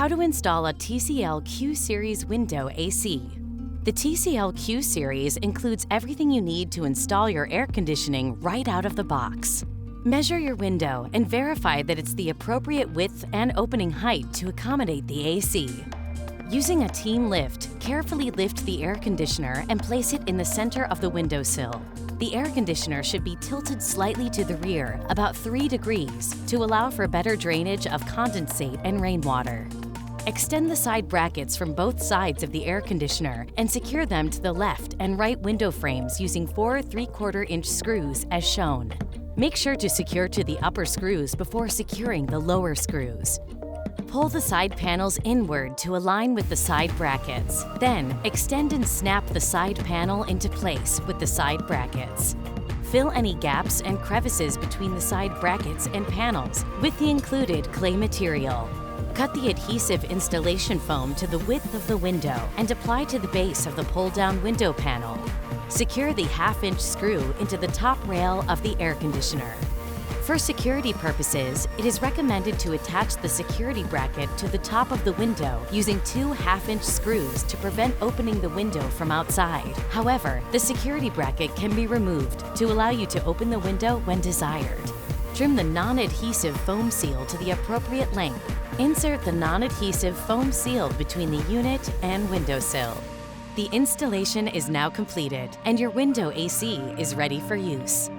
How to install a TCL Q-Series window AC. The TCL Q-Series includes everything you need to install your air conditioning right out of the box. Measure your window and verify that it's the appropriate width and opening height to accommodate the AC. Using a team lift, carefully lift the air conditioner and place it in the center of the windowsill. The air conditioner should be tilted slightly to the rear, about 3 degrees, to allow for better drainage of condensate and rainwater. Extend the side brackets from both sides of the air conditioner and secure them to the left and right window frames using 4 3/4-inch screws as shown. Make sure to secure to the upper screws before securing the lower screws. Pull the side panels inward to align with the side brackets. Then, extend and snap the side panel into place with the side brackets. Fill any gaps and crevices between the side brackets and panels with the included clay material. Cut the adhesive installation foam to the width of the window and apply to the base of the pull-down window panel. Secure the 1/2-inch screw into the top rail of the air conditioner. For security purposes, it is recommended to attach the security bracket to the top of the window using 2 1/2-inch screws to prevent opening the window from outside. However, the security bracket can be removed to allow you to open the window when desired. Trim the non-adhesive foam seal to the appropriate length. Insert the non-adhesive foam seal between the unit and windowsill. The installation is now completed, and your window AC is ready for use.